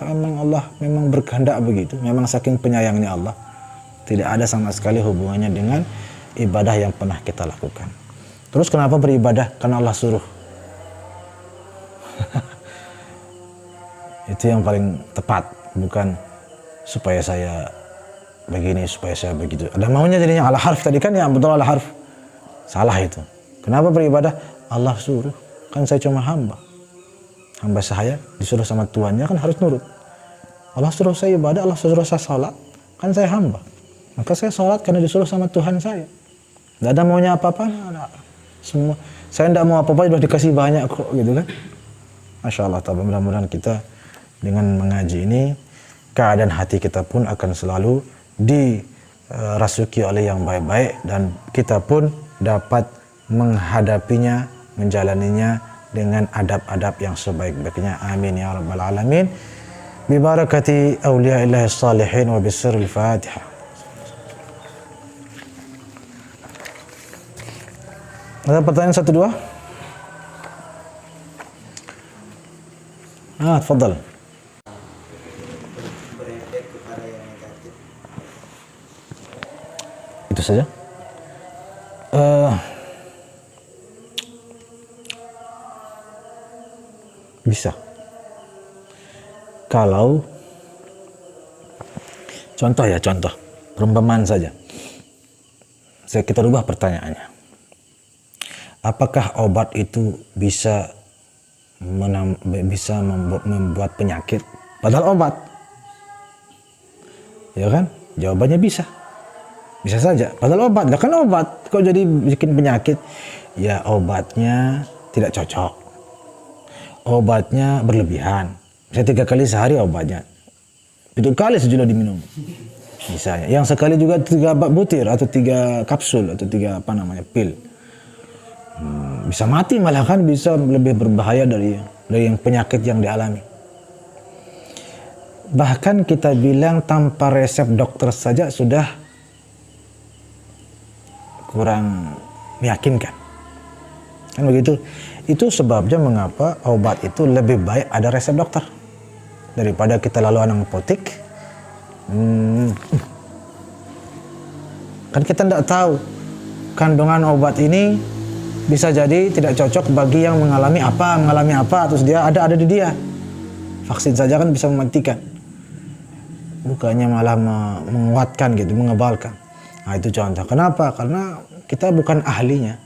memang berkehendak begitu, memang saking penyayangnya Allah. Tidak ada sama sekali hubungannya dengan ibadah yang pernah kita lakukan. Terus kenapa beribadah? Karena Allah suruh. Itu yang paling tepat, bukan supaya saya begini, supaya saya begitu. Ada maunya jadinya ala harf tadi kan, yang betul ala harf. Salah itu. Kenapa beribadah? Allah suruh. Kan saya cuma hamba. Hamba saya disuruh sama Tuhannya kan harus nurut. Allah suruh saya ibadah, Allah suruh saya salat, kan saya hamba. Maka saya sholat karena disuruh sama Tuhan saya. Tidak ada maunya apa-apa. Semua. Saya tidak mau apa-apa, sudah dikasih banyak kok, gitu kan. Masya Allah, mudah-mudahan kita dengan mengaji ini, keadaan hati kita pun akan selalu dirasuki oleh yang baik-baik. Dan kita pun dapat menghadapinya, menjalaninya dengan adab-adab yang sebaik-baiknya. Amin ya rabbal alamin. Bibarakati awliya'illahi salihin wa bisirril Fatihah. Ada pertanyaan 1, 2? Tafadhal. Berefek kepada yang negatif. Itu saja. Bisa. Kalau contoh perumpamaan saja. Kita rubah pertanyaannya. Apakah obat itu bisa membuat penyakit? Padahal obat, ya kan? Jawabannya bisa saja. Padahal obat, kan obat kok jadi bikin penyakit? Ya obatnya tidak cocok, obatnya berlebihan. Saya 3 kali sehari obatnya, 7 kali sejula diminum. Misalnya, yang sekali juga 3 butir atau 3 kapsul atau 3 pil. Bisa mati, malah kan bisa lebih berbahaya dari yang penyakit yang dialami. Bahkan kita bilang tanpa resep dokter saja sudah kurang meyakinkan. Kan begitu. Itu sebabnya mengapa obat itu lebih baik ada resep dokter daripada kita lalu anak apotek. Kan kita tidak tahu kandungan obat ini bisa jadi tidak cocok bagi yang mengalami apa, terus dia ada di dia. Vaksin saja kan bisa mematikan, bukannya malah menguatkan gitu, mengebalkan. Nah itu contoh. Kenapa? Karena kita bukan ahlinya.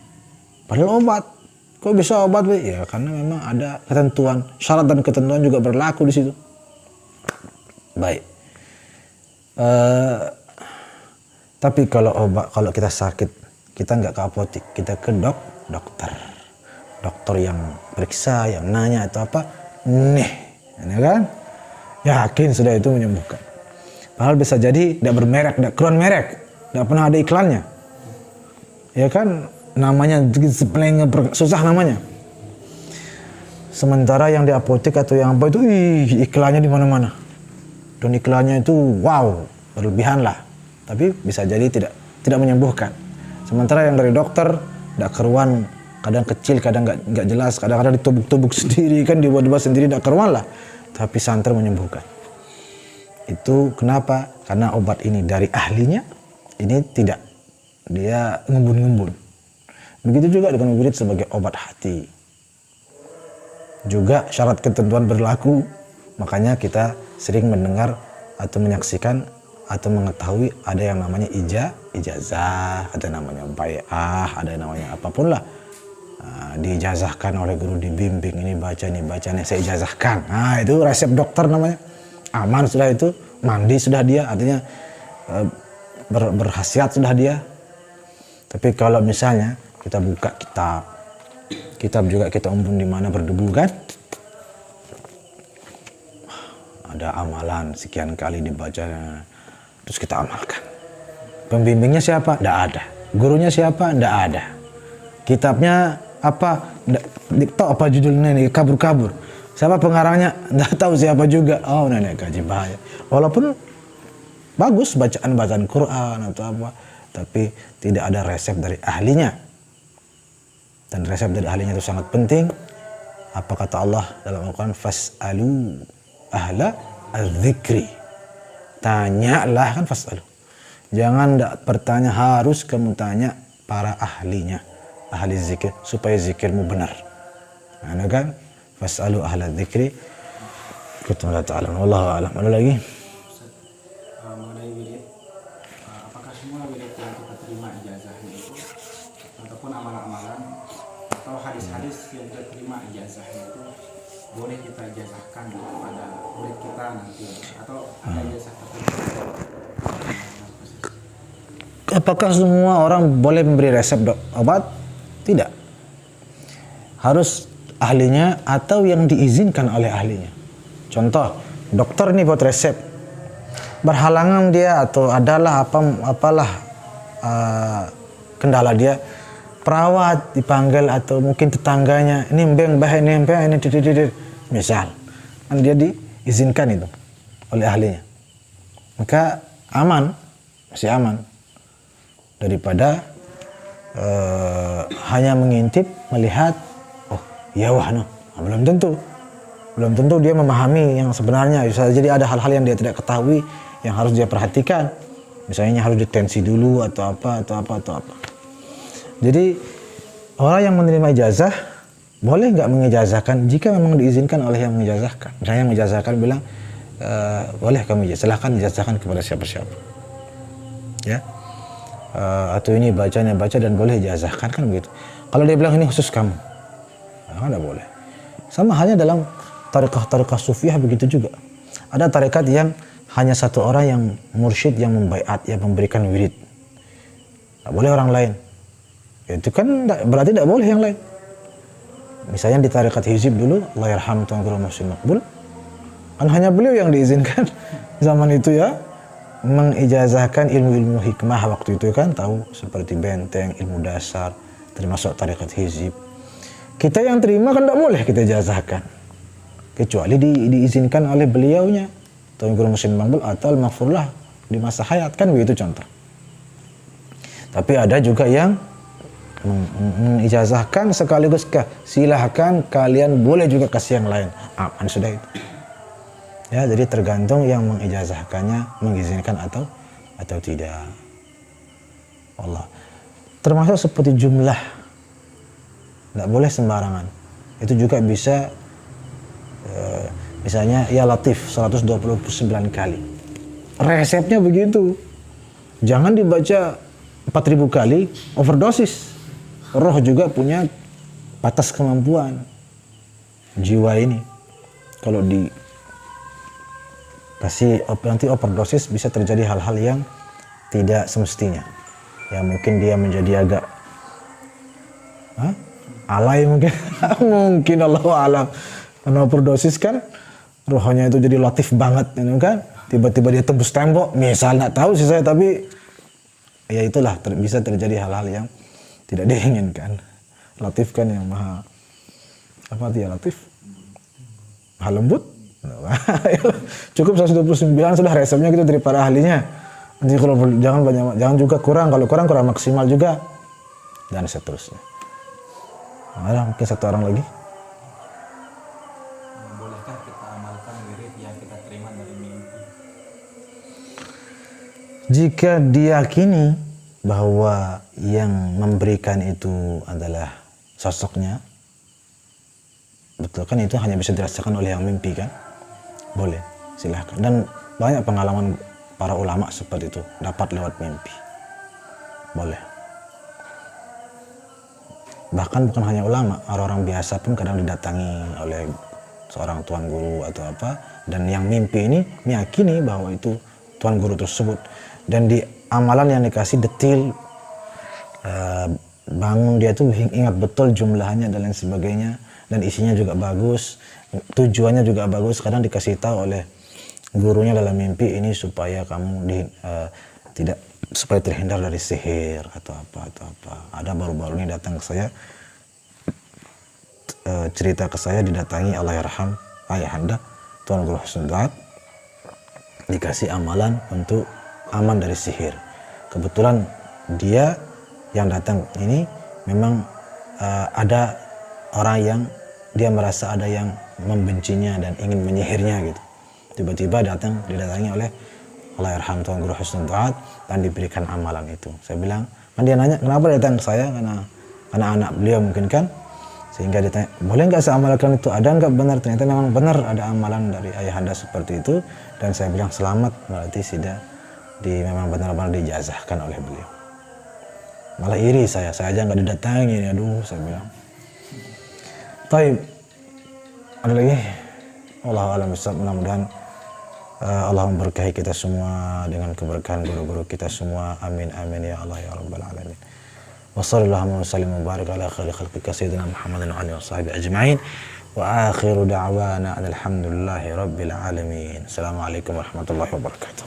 Padahal obat, kok bisa obat? Ya karena memang ada ketentuan, syarat dan ketentuan juga berlaku di situ. Baik. Tapi kalau kita sakit, kita nggak ke apotek, kita ke dokter yang periksa, yang nanya atau apa, ya kan? Yakin sudah itu menyembuhkan. Padahal bisa jadi tidak bermerek, tidak keluar merek, tidak pernah ada iklannya. Ya kan, namanya susah namanya. Sementara yang di apotek atau yang apa itu, iklannya di mana-mana. Dan iklannya itu wow, berlebihan lah. Tapi bisa jadi tidak menyembuhkan. Sementara yang dari dokter tidak keruan, kadang kecil, kadang nggak jelas, kadang-kadang ditubuk-tubuk sendiri kan, dibuat-buat sendiri tidak keruan lah. Tapi santer menyembuhkan. Itu kenapa? Karena obat ini dari ahlinya, ini tidak. Dia ngembun-ngembun. Begitu juga dengan wirid sebagai obat hati. Juga syarat ketentuan berlaku, makanya kita sering mendengar atau menyaksikan atau mengetahui ada yang namanya ijazah, ada namanya bai'ah, ada namanya apapun lah. Diijazahkan oleh guru, dibimbing, ini baca, saya ijazahkan. Nah itu resep dokter namanya. Aman sudah itu, mandi sudah dia, artinya berkhasiat sudah dia. Tapi kalau misalnya kita buka kitab juga kita umpun di mana berdebu kan, ada amalan sekian kali dibaca, terus kita amalkan. Pembimbingnya siapa? Tidak ada. Gurunya siapa? Tidak ada. Kitabnya apa? Tahu apa judulnya ini? Kabur-kabur. Siapa pengarangnya? Tidak tahu siapa juga. Oh, nenek kaji bahaya. Walaupun bagus bacaan Quran atau apa, tapi tidak ada resep dari ahlinya. Dan resep dari ahlinya itu sangat penting. Apa kata Allah dalam Al-Quran? Fas'alu ahla az-zikri. Tanyalah kan fas'alu. Jangan bertanya, harus kamu tanya para ahlinya, ahli zikir, supaya zikirmu benar. Nah kan, fas'alu ahla zikri. Kita ta'ala, wallahu a'lam. Ada lagi? Mengenai wirid, apakah semua wirid yang kita terima ijazahnya itu, ataupun amalan-amalan atau hadis-hadis yang kita terima ijazahnya itu, boleh kita ijazahkan kepada murid kita nanti, atau ada ijazah tertentu? Apakah semua orang boleh memberi resep obat? Tidak. Harus ahlinya atau yang diizinkan oleh ahlinya. Contoh, dokter ini buat resep. Berhalangan dia atau adalah kendala dia, perawat dipanggil atau mungkin tetangganya, ini misal, kan dia diizinkan itu oleh ahlinya. Maka masih aman. Daripada hanya mengintip, melihat, oh iya wah no, belum tentu dia memahami yang sebenarnya. Bisa jadi ada hal-hal yang dia tidak ketahui yang harus dia perhatikan, misalnya harus ditensi dulu atau apa. Jadi orang yang menerima ijazah boleh nggak mengijazahkan jika memang diizinkan oleh yang mengijazahkan. Misalnya yang mengijazahkan bilang, boleh kamu silahkan ijazahkan kepada siapa-siapa, ya. Atau ini baca dan boleh ijazahkan, kan begitu. Kalau dia bilang ini khusus kamu, tidak boleh. Sama halnya dalam tarekah sufiah begitu juga. Ada tarekat yang hanya satu orang yang mursyid, yang membaiat, yang memberikan wirid. Tidak boleh orang lain. Itu kan berarti tidak boleh yang lain. Misalnya di tarekat hizib dulu, Allah yarham Tuan Guru Muhsin Maqbul, kan hanya beliau yang diizinkan zaman itu ya, mengijazahkan ilmu-ilmu hikmah waktu itu kan, tahu seperti benteng, ilmu dasar, termasuk tarekat hizib. Kita yang terima kan tidak boleh kita ijazahkan, kecuali diizinkan oleh beliaunya, Tuan Guru Muhsin Maqbul atau Al-Maghfurlah di masa hayat, kan begitu contoh. Tapi ada juga yang mengijazahkan sekaligus silahkan kalian boleh juga kasih yang lain. Aman sudah itu. Ya, jadi tergantung yang mengijazahkannya mengizinkan atau tidak. Allah. Termasuk seperti jumlah. Tidak boleh sembarangan. Itu juga bisa misalnya ya Latif 129 kali. Resepnya begitu. Jangan dibaca 4000 kali overdosis. Roh juga punya batas kemampuan. Jiwa ini kalau dikasih nanti overdosis bisa terjadi hal-hal yang tidak semestinya. Ya mungkin dia menjadi agak alay mungkin. Mungkin Allah alam. Karena overdosis kan rohnya itu jadi latif banget kan. Tiba-tiba dia tembus tembok, misal nggak tahu sih saya, tapi ya itulah bisa terjadi hal-hal yang tidak diinginkan. Latif kan yang maha apa dia Latif? Maha lembut. Cukup 129 sudah resepnya gitu dari para ahlinya. Nanti kalau jangan juga kurang, kalau kurang maksimal juga dan seterusnya. Ada mungkin satu orang lagi. Bolehkah kita amalkan wirid yang kita terima dari mimpi? Jika diyakini bahwa yang memberikan itu adalah sosoknya, betul kan, itu hanya bisa dirasakan oleh yang mimpi kan? Boleh, silahkan. Dan banyak pengalaman para ulama seperti itu, dapat lewat mimpi. Boleh. Bahkan bukan hanya ulama, orang-orang biasa pun kadang didatangi oleh seorang tuan guru atau apa, dan yang mimpi ini meyakini bahwa itu tuan guru tersebut, dan di amalan yang dikasih detil, bangun dia tuh ingat betul jumlahnya dan lain sebagainya, dan isinya juga bagus, tujuannya juga bagus. Kadang dikasih tahu oleh gurunya dalam mimpi ini supaya kamu supaya terhindar dari sihir atau apa. Ada baru-baru ini datang ke saya, cerita ke saya, didatangi Allahyarham ayahanda Tuan Guru Husnul, dikasih amalan untuk aman dari sihir. Kebetulan dia yang datang ini memang ada orang yang dia merasa ada yang membencinya dan ingin menyihirnya gitu. Tiba-tiba didatangi oleh Allahyarham Tuan Guru Husnul dan diberikan amalan itu. Saya bilang, kan dia nanya kenapa datang ke saya, karena anak beliau mungkin kan, sehingga dia tanya, boleh nggak saya amalkan itu, ada nggak benar? Ternyata memang benar ada amalan dari ayahanda seperti itu, dan saya bilang selamat, berarti sudah memang benar-benar dijazahkan oleh beliau. Malah iri saya aja nggak didatangi, aduh saya bilang. Taib, ada lagi? Wallahu a'lam bishawab. Mudah-mudahan Allah memberkahi kita semua dengan keberkahan guru-guru kita semua. Amin amin ya Allah ya rabbal alamin. Wa sallallahu wa sallim wa barik ala khairi khalqika sayyidina Muhammadin wa alihi wa sahbihi ajma'in. Wa akhiru da'wana alhamdulillahi rabbil alamin. Assalamualaikum warahmatullahi wabarakatuh.